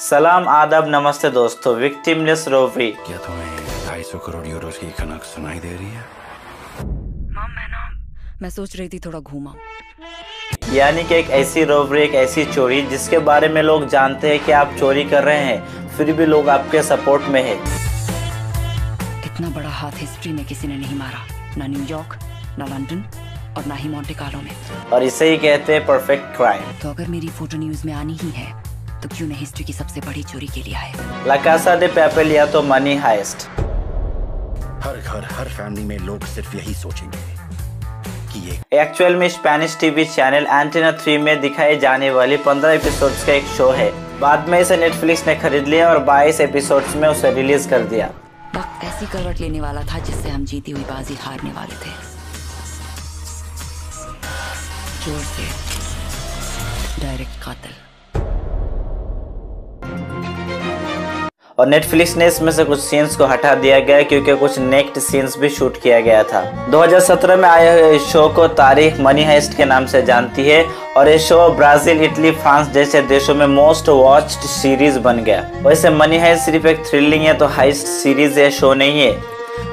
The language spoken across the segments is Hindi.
सलाम आदाब नमस्ते दोस्तों, विक्टिमलेस रोबरी। क्या तुम्हें 250 करोड़ यूरो की कनक सुनाई दे रही है? मैं सोच रही थी थोड़ा घूमा। यानी कि एक ऐसी रोबरी, एक ऐसी चोरी जिसके बारे में लोग जानते हैं कि आप चोरी कर रहे हैं, फिर भी लोग आपके सपोर्ट में है। इतना बड़ा हाथ हिस्ट्री में किसी ने नहीं मारा, ना न्यूयॉर्क, ना लंदन और ना ही मोंटे कार्लो में। और इसे ही कहते हैं परफेक्ट क्राइम। तो अगर मेरी फोटो न्यूज में आनी ही है तो क्यों नहीं हिस्ट्री की सबसे बड़ी चोरी के लिए आए। ला कासा दे पैपेल या तो मनी हाइस्ट। हर घर, हर फैमिली में लोग सिर्फ यही सोचेंगे कि ये एक्चुअल में स्पेनिश टीवी चैनल एंटेना 3 में दिखाई जाने वाली 15 एपिसोड्स का एक शो है। बाद में इसे नेटफ्लिक्स ने खरीद लिया और 22 एपिसोड्स में उसे रिलीज कर दिया। वक्त ऐसी करवट लेने वाला था जिससे हम जीती हुई बाजी हारने वाले थे। जोर से डायरेक्ट कातिल। और नेटफ्लिक्स ने इसमें से कुछ सीन्स को हटा दिया गया क्योंकि कुछ नेक्स्ट सीन्स भी शूट किया गया था। 2017 में आए हुए इस शो को तारीख मनी हाइस्ट के नाम से जानती है और ये शो ब्राजील, इटली, फ्रांस जैसे देशों में मोस्ट वॉच्ड सीरीज बन गया। वैसे मनी हाइस्ट सिर्फ एक थ्रिलिंग है तो हाइस्ट सीरीज या शो नहीं है,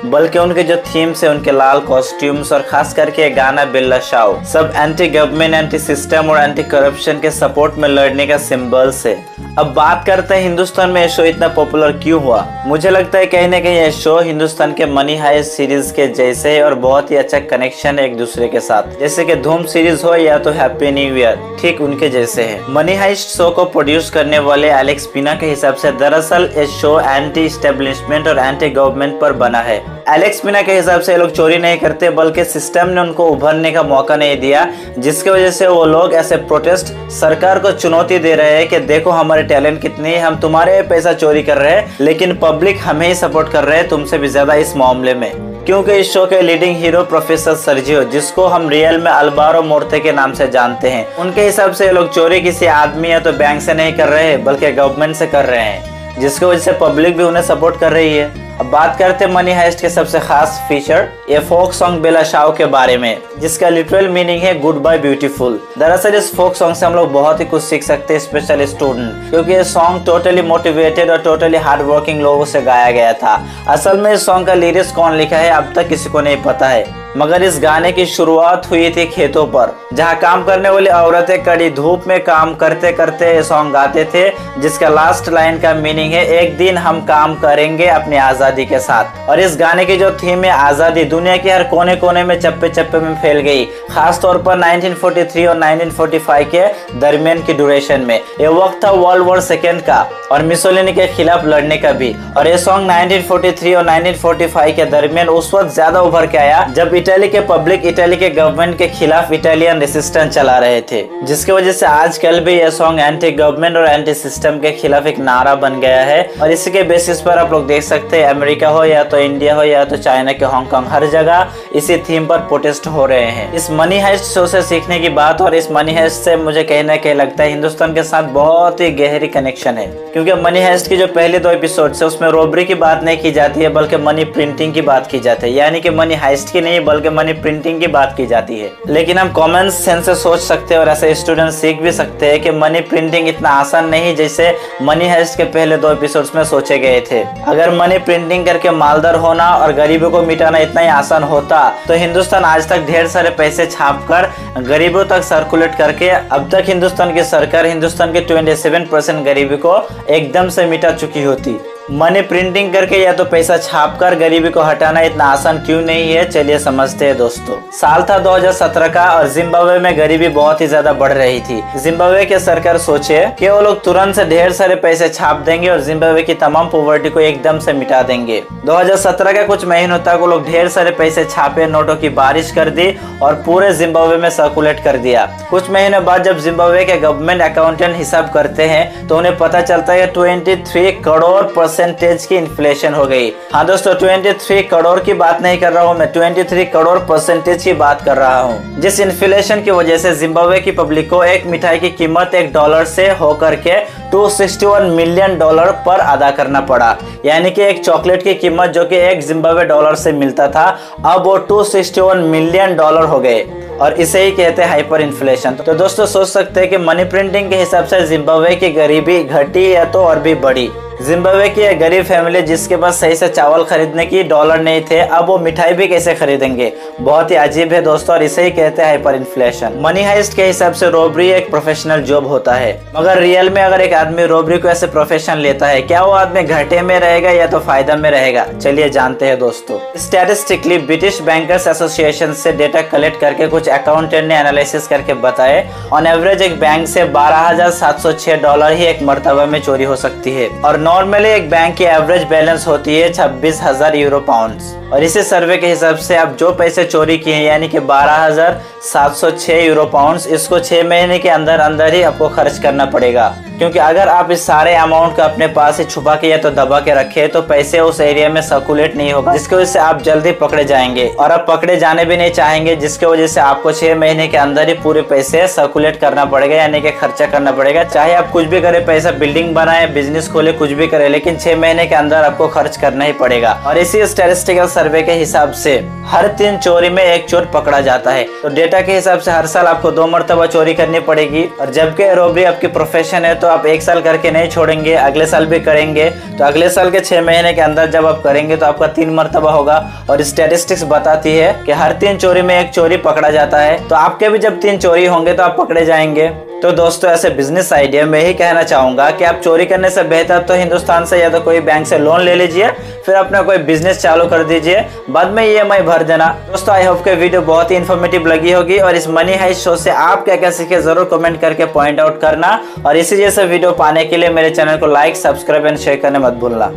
बल्कि उनके जो थीम्स है, उनके लाल कॉस्ट्यूम्स और खास करके गाना बेल्ला शाओ, सब एंटी गवर्नमेंट, एंटी सिस्टम और एंटी करप्शन के सपोर्ट में लड़ने का सिंबल्स है। अब बात करते हैं हिंदुस्तान में ये शो इतना पॉपुलर क्यों हुआ। मुझे लगता है कहीं ना कहीं ये शो हिंदुस्तान के मनी हाइस्ट सीरीज के जैसे है और बहुत ही अच्छा कनेक्शन है एक दूसरे के साथ। जैसे कि धूम सीरीज हो या तो हैप्पी न्यू ईयर, ठीक उनके जैसे है। मनी हाइस्ट शो को प्रोड्यूस करने वाले एलेक्स पिना के हिसाब से दरअसल ये शो एंटी एस्टेब्लिशमेंट और एंटी गवर्नमेंट पर बना है। एलेक्स पिना के हिसाब से लोग चोरी नहीं करते, बल्कि सिस्टम ने उनको उभरने का मौका नहीं दिया, जिसकी वजह से वो लोग ऐसे प्रोटेस्ट सरकार को चुनौती दे रहे हैं कि देखो हमारे टैलेंट कितनी है, हम तुम्हारे पैसा चोरी कर रहे हैं लेकिन पब्लिक हमें ही सपोर्ट कर रहे हैं तुमसे भी ज्यादा इस मामले में। क्योंकि इस शो के लीडिंग हीरो प्रोफेसर सर्जियो, जिसको हम रियल में अल्वारो मोर्ते के नाम से जानते हैं, उनके हिसाब से ये लोग चोरी किसी आदमी या तो बैंक से नहीं कर रहे हैं बल्कि गवर्नमेंट से कर रहे हैं, जिसकी वजह से पब्लिक भी उन्हें सपोर्ट कर रही है। अब बात करते हैं मनी हाइस्ट के सबसे खास फीचर, ये फोक सॉन्ग बेला शाओ के बारे में, जिसका लिटरल मीनिंग है गुड बाय ब्यूटीफुल। दरअसल इस फोक सॉन्ग से हम लोग बहुत ही कुछ सीख सकते हैं, स्पेशली स्टूडेंट, क्योंकि ये सॉन्ग टोटली मोटिवेटेड और टोटली हार्ड वर्किंग लोगों से गाया गया था। असल में इस सॉन्ग का लिरिक्स कौन लिखा है अब तक किसी को नहीं पता है, मगर इस गाने की शुरुआत हुई थी खेतों पर, जहां काम करने वाली औरतें कड़ी धूप में काम करते करते ये सॉन्ग गाते थे, जिसका लास्ट लाइन का मीनिंग है एक दिन हम काम करेंगे अपनी आजादी के साथ। और इस गाने की जो थीम है आजादी, दुनिया के हर कोने कोने में चप्पे चप्पे में फैल गई, खास तौर पर 1943 और 1945 के दरमियान की ड्यूरेशन में। ये वक्त था वर्ल्ड वॉर सेकेंड का और मिसोलिनी के खिलाफ लड़ने का भी। और ये सॉन्ग 1943 और 1945 के दरमियान उस वक्त ज्यादा उभर के आया जब इटली के पब्लिक इटली के गवर्नमेंट के खिलाफ इटालियन रेसिस्टेंस चला रहे थे, जिसकी वजह से आजकल भी यह सॉन्ग एंटी गवर्नमेंट और एंटी सिस्टम के खिलाफ एक नारा बन गया है। और इसी के बेसिस पर आप लोग देख सकते हैं अमेरिका हो या तो इंडिया हो या तो चाइना के हांगकांग, हर जगह इसी थीम पर प्रोटेस्ट हो रहे हैं। इस मनी हाइस्ट शो से सीखने की बात, और इस मनी हाइस्ट से मुझे कहीं ना कहीं लगता है हिंदुस्तान के साथ बहुत ही गहरी कनेक्शन है, क्योंकि मनी हाइस्ट की जो पहले 2 एपिसोड है उसमें रोबरी की बात नहीं की जाती है बल्कि मनी प्रिंटिंग की बात की जाती है, यानी कि मनी हाइस्ट की नहीं बल्कि मनी प्रिंटिंग की बात की जाती है। लेकिन हम कॉमन सेंस से सोच सकते हैं और ऐसे स्टूडेंट सीख भी सकते हैं कि मनी प्रिंटिंग इतना आसान नहीं जैसे मनी हाइस्ट के पहले 2 एपिसोड्स में सोचे गए थे। अगर मनी प्रिंटिंग करके मालदार होना और गरीबों को मिटाना इतना ही आसान होता तो हिंदुस्तान आज तक ढेर सारे पैसे छापकर गरीबों तक सर्कुलेट करके अब तक हिंदुस्तान की सरकार हिंदुस्तान के 27% गरीबी को एकदम से मिटा चुकी होती। मनी प्रिंटिंग करके या तो पैसा छापकर गरीबी को हटाना इतना आसान क्यों नहीं है, चलिए समझते हैं दोस्तों। साल था 2017 का और जिम्बाब्वे में गरीबी बहुत ही ज्यादा बढ़ रही थी। जिम्बाब्वे की सरकार सोचे कि वो लोग तुरंत से ढेर सारे पैसे छाप देंगे और जिम्बाब्वे की तमाम पॉवर्टी को एकदम से मिटा देंगे। 2017 के कुछ महीनों तक वो लोग ढेर सारे पैसे छापे, नोटों की बारिश कर दी और पूरे जिम्बाब्वे में सर्कुलेट कर दिया। कुछ महीनों बाद जब जिम्बाब्वे के गवर्नमेंट अकाउंटेंट हिसाब करते हैं तो उन्हें पता चलता है 23 करोड़ परसेंटेज की इन्फ्लेशन हो गई। हाँ दोस्तों, 23 करोड़ की बात नहीं कर रहा हूँ मैं, 23 करोड़ परसेंटेज की बात कर रहा हूँ। जिस इन्फ्लेशन की वजह से जिम्बाब्वे की पब्लिक को एक मिठाई की कीमत $1 से होकर के $261 मिलियन पर अदा करना पड़ा, यानी कि एक चॉकलेट की कीमत जो कि $1 जिम्बाब्वे से मिलता था अब वो $261 मिलियन हो गए। और इसे ही कहते हैं हाइपर इन्फ्लेशन। तो दोस्तों सोच सकते हैं कि मनी प्रिंटिंग के हिसाब से जिम्बाब्वे की गरीबी घटी या तो और भी बढ़ी। जिम्बाब्वे की एक गरीब फैमिली जिसके पास सही से चावल खरीदने की डॉलर नहीं थे, अब वो मिठाई भी कैसे खरीदेंगे। बहुत ही अजीब है दोस्तों, और इसे ही कहते हैं हाइपर इन्फ्लेशन। मनी हाइस्ट के हिसाब से रॉबरी एक प्रोफेशनल जॉब होता है, मगर रियल में अगर एक आदमी रॉबरी को ऐसे प्रोफेशन लेता है, क्या वो आदमी घाटे में रहेगा या तो फायदा में रहेगा? चलिए जानते हैं दोस्तों। स्टैटिस्टिकली ब्रिटिश बैंकर्स एसोसिएशन से डेटा कलेक्ट करके कुछ अकाउंटेंट ने एनालिसिस करके बताए, ऑन एवरेज एक बैंक से $12,706 ही एक मरतबा में चोरी हो सकती है, और नॉर्मली एक बैंक की एवरेज बैलेंस होती है 26,000 यूरो पाउंड्स। और इसी सर्वे के हिसाब से आप जो पैसे चोरी किए हैं यानी कि 12,706 यूरो पाउंड्स, इसको 6 महीने के अंदर अंदर ही आपको खर्च करना पड़ेगा, क्योंकि अगर आप इस सारे अमाउंट को अपने पास ही छुपा के या तो दबा के रखे तो पैसे उस एरिया में सर्कुलेट नहीं होगा, जिसकी वजह से आप जल्दी पकड़े जाएंगे, और आप पकड़े जाने भी नहीं चाहेंगे, जिसकी वजह से आपको 6 महीने के अंदर ही पूरे पैसे सर्कुलेट करना पड़ेगा, यानी कि खर्चा करना पड़ेगा। चाहे आप कुछ भी करें, पैसा बिल्डिंग बनाए, बिजनेस खोले, कुछ भी करे, लेकिन 6 महीने के अंदर आपको खर्च करना ही पड़ेगा। और इसी स्टैटिस्टिकल सर्वे के हिसाब से हर 3 चोरी में एक चोर पकड़ा जाता है। तो डेटा के हिसाब से हर साल आपको 2 मरतबा चोरी करनी पड़ेगी, और जबकि रॉबरी आपकी प्रोफेशन है तो आप 1 साल करके नहीं छोड़ेंगे, अगले साल भी करेंगे। तो अगले साल के 6 महीने के अंदर जब आप करेंगे तो आपका 3 मरतबा होगा। और स्टैटिस्टिक्स बताती है कि हर 3 चोरी में एक चोरी पकड़ा जाता है, तो आपके भी जब 3 चोरी होंगे तो आप पकड़े जाएंगे। तो दोस्तों ऐसे बिजनेस आइडिया में ही कहना चाहूंगा कि आप चोरी करने से बेहतर तो हिंदुस्तान से या तो कोई बैंक से लोन ले लीजिए, फिर अपना कोई बिजनेस चालू कर दीजिए, बाद में EMI भर देना। दोस्तों आई होप कि वीडियो बहुत ही इन्फॉर्मेटिव लगी होगी, और इस मनी हाइस्ट शो से आप क्या क्या सीखे जरूर कमेंट करके पॉइंट आउट करना, और इसी जैसे वीडियो पाने के लिए मेरे चैनल को लाइक, सब्सक्राइब एंड शेयर करने मत भूलना।